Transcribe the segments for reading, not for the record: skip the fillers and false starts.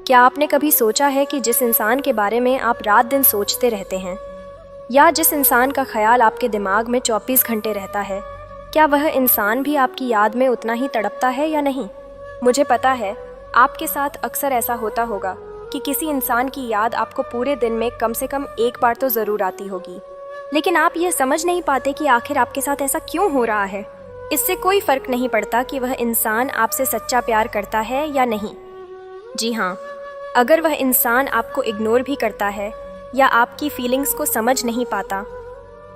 क्या आपने कभी सोचा है कि जिस इंसान के बारे में आप रात दिन सोचते रहते हैं या जिस इंसान का ख्याल आपके दिमाग में 24 घंटे रहता है, क्या वह इंसान भी आपकी याद में उतना ही तड़पता है या नहीं? मुझे पता है आपके साथ अक्सर ऐसा होता होगा कि किसी इंसान की याद आपको पूरे दिन में कम से कम एक बार तो ज़रूर आती होगी, लेकिन आप यह समझ नहीं पाते कि आखिर आपके साथ ऐसा क्यों हो रहा है। इससे कोई फ़र्क नहीं पड़ता कि वह इंसान आपसे सच्चा प्यार करता है या नहीं। जी हाँ, अगर वह इंसान आपको इग्नोर भी करता है या आपकी फीलिंग्स को समझ नहीं पाता,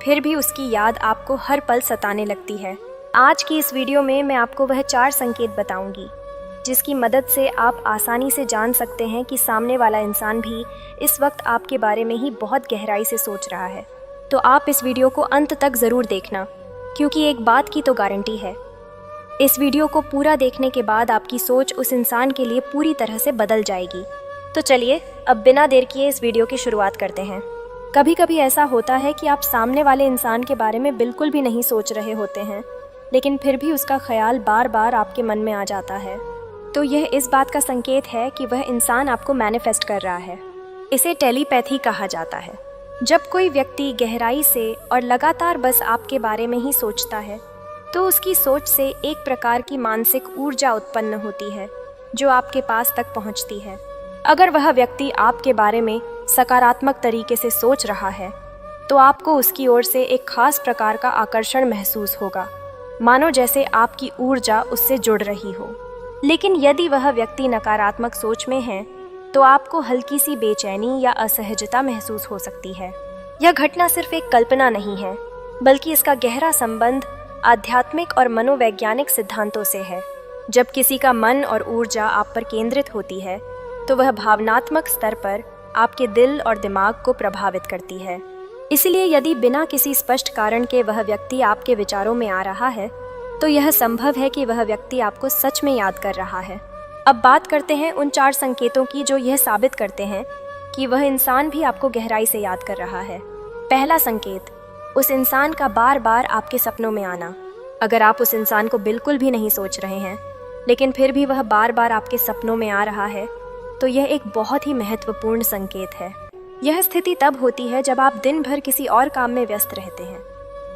फिर भी उसकी याद आपको हर पल सताने लगती है। आज की इस वीडियो में मैं आपको वह 4 संकेत बताऊंगी जिसकी मदद से आप आसानी से जान सकते हैं कि सामने वाला इंसान भी इस वक्त आपके बारे में ही बहुत गहराई से सोच रहा है। तो आप इस वीडियो को अंत तक ज़रूर देखना, क्योंकि एक बात की तो गारंटी है, इस वीडियो को पूरा देखने के बाद आपकी सोच उस इंसान के लिए पूरी तरह से बदल जाएगी। तो चलिए अब बिना देर किए इस वीडियो की शुरुआत करते हैं। कभी कभी ऐसा होता है कि आप सामने वाले इंसान के बारे में बिल्कुल भी नहीं सोच रहे होते हैं, लेकिन फिर भी उसका ख्याल बार बार आपके मन में आ जाता है। तो यह इस बात का संकेत है कि वह इंसान आपको मैनिफेस्ट कर रहा है। इसे टेलीपैथी कहा जाता है। जब कोई व्यक्ति गहराई से और लगातार बस आपके बारे में ही सोचता है, तो उसकी सोच से एक प्रकार की मानसिक ऊर्जा उत्पन्न होती है जो आपके पास तक पहुंचती है। अगर वह व्यक्ति आपके बारे में सकारात्मक तरीके से सोच रहा है, तो आपको उसकी ओर से एक खास प्रकार का आकर्षण महसूस होगा, मानो जैसे आपकी ऊर्जा उससे जुड़ रही हो। लेकिन यदि वह व्यक्ति नकारात्मक सोच में है, तो आपको हल्की सी बेचैनी या असहजता महसूस हो सकती है। यह घटना सिर्फ एक कल्पना नहीं है, बल्कि इसका गहरा संबंध आध्यात्मिक और मनोवैज्ञानिक सिद्धांतों से है। जब किसी का मन और ऊर्जा आप पर केंद्रित होती है, तो वह भावनात्मक स्तर पर आपके दिल और दिमाग को प्रभावित करती है। इसलिए यदि बिना किसी स्पष्ट कारण के वह व्यक्ति आपके विचारों में आ रहा है, तो यह संभव है कि वह व्यक्ति आपको सच में याद कर रहा है। अब बात करते हैं उन 4 संकेतों की जो यह साबित करते हैं कि वह इंसान भी आपको गहराई से याद कर रहा है। पहला संकेत, उस इंसान का बार बार आपके सपनों में आना। अगर आप उस इंसान को बिल्कुल भी नहीं सोच रहे हैं, लेकिन फिर भी वह बार बार आपके सपनों में आ रहा है, तो यह एक बहुत ही महत्वपूर्ण संकेत है। यह स्थिति तब होती है जब आप दिन भर किसी और काम में व्यस्त रहते हैं,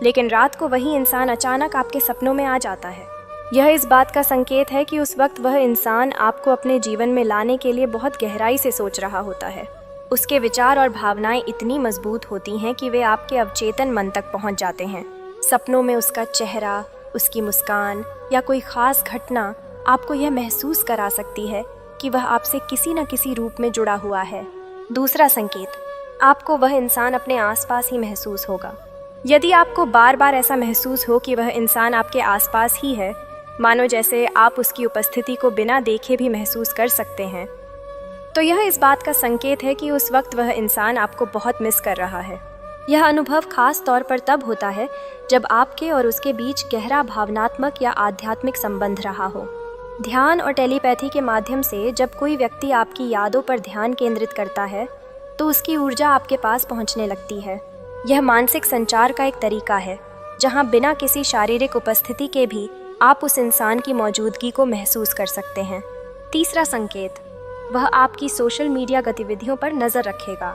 लेकिन रात को वही इंसान अचानक आपके सपनों में आ जाता है। यह इस बात का संकेत है कि उस वक्त वह इंसान आपको अपने जीवन में लाने के लिए बहुत गहराई से सोच रहा होता है। उसके विचार और भावनाएं इतनी मजबूत होती हैं कि वे आपके अवचेतन मन तक पहुंच जाते हैं। सपनों में उसका चेहरा, उसकी मुस्कान या कोई खास घटना आपको यह महसूस करा सकती है कि वह आपसे किसी न किसी रूप में जुड़ा हुआ है। दूसरा संकेत, आपको वह इंसान अपने आसपास ही महसूस होगा। यदि आपको बार बार ऐसा महसूस हो कि वह इंसान आपके आसपास ही है, मानो जैसे आप उसकी उपस्थिति को बिना देखे भी महसूस कर सकते हैं, तो यह इस बात का संकेत है कि उस वक्त वह इंसान आपको बहुत मिस कर रहा है। यह अनुभव खास तौर पर तब होता है जब आपके और उसके बीच गहरा भावनात्मक या आध्यात्मिक संबंध रहा हो। ध्यान और टेलीपैथी के माध्यम से जब कोई व्यक्ति आपकी यादों पर ध्यान केंद्रित करता है, तो उसकी ऊर्जा आपके पास पहुंचने लगती है। यह मानसिक संचार का एक तरीका है, जहां बिना किसी शारीरिक उपस्थिति के भी आप उस इंसान की मौजूदगी को महसूस कर सकते हैं। तीसरा संकेत, वह आपकी सोशल मीडिया गतिविधियों पर नज़र रखेगा।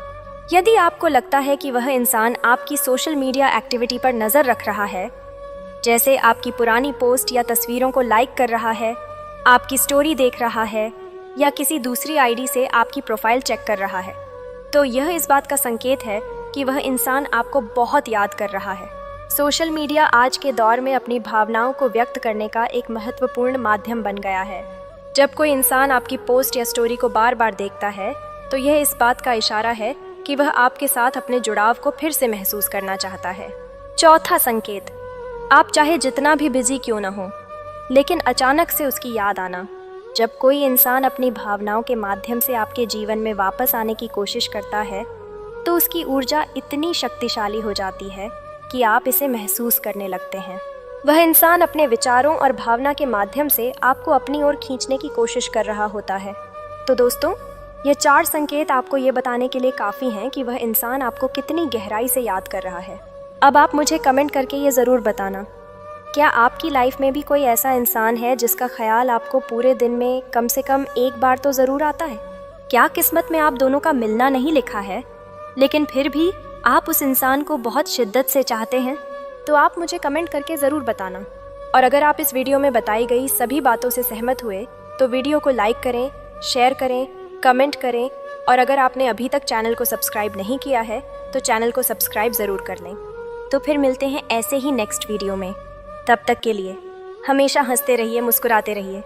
यदि आपको लगता है कि वह इंसान आपकी सोशल मीडिया एक्टिविटी पर नज़र रख रहा है, जैसे आपकी पुरानी पोस्ट या तस्वीरों को लाइक कर रहा है, आपकी स्टोरी देख रहा है या किसी दूसरी आईडी से आपकी प्रोफाइल चेक कर रहा है, तो यह इस बात का संकेत है कि वह इंसान आपको बहुत याद कर रहा है। सोशल मीडिया आज के दौर में अपनी भावनाओं को व्यक्त करने का एक महत्वपूर्ण माध्यम बन गया है। जब कोई इंसान आपकी पोस्ट या स्टोरी को बार बार देखता है, तो यह इस बात का इशारा है कि वह आपके साथ अपने जुड़ाव को फिर से महसूस करना चाहता है। चौथा संकेत, आप चाहे जितना भी बिजी क्यों न हो, लेकिन अचानक से उसकी याद आना। जब कोई इंसान अपनी भावनाओं के माध्यम से आपके जीवन में वापस आने की कोशिश करता है, तो उसकी ऊर्जा इतनी शक्तिशाली हो जाती है कि आप इसे महसूस करने लगते हैं। वह इंसान अपने विचारों और भावना के माध्यम से आपको अपनी ओर खींचने की कोशिश कर रहा होता है। तो दोस्तों, ये 4 संकेत आपको ये बताने के लिए काफ़ी हैं कि वह इंसान आपको कितनी गहराई से याद कर रहा है। अब आप मुझे कमेंट करके ये ज़रूर बताना, क्या आपकी लाइफ में भी कोई ऐसा इंसान है जिसका ख्याल आपको पूरे दिन में कम से कम एक बार तो ज़रूर आता है? क्या किस्मत में आप दोनों का मिलना नहीं लिखा है, लेकिन फिर भी आप उस इंसान को बहुत शिद्दत से चाहते हैं? तो आप मुझे कमेंट करके ज़रूर बताना। और अगर आप इस वीडियो में बताई गई सभी बातों से सहमत हुए तो वीडियो को लाइक करें, शेयर करें, कमेंट करें, और अगर आपने अभी तक चैनल को सब्सक्राइब नहीं किया है तो चैनल को सब्सक्राइब ज़रूर कर लें। तो फिर मिलते हैं ऐसे ही नेक्स्ट वीडियो में। तब तक के लिए हमेशा हंसते रहिए, मुस्कुराते रहिए।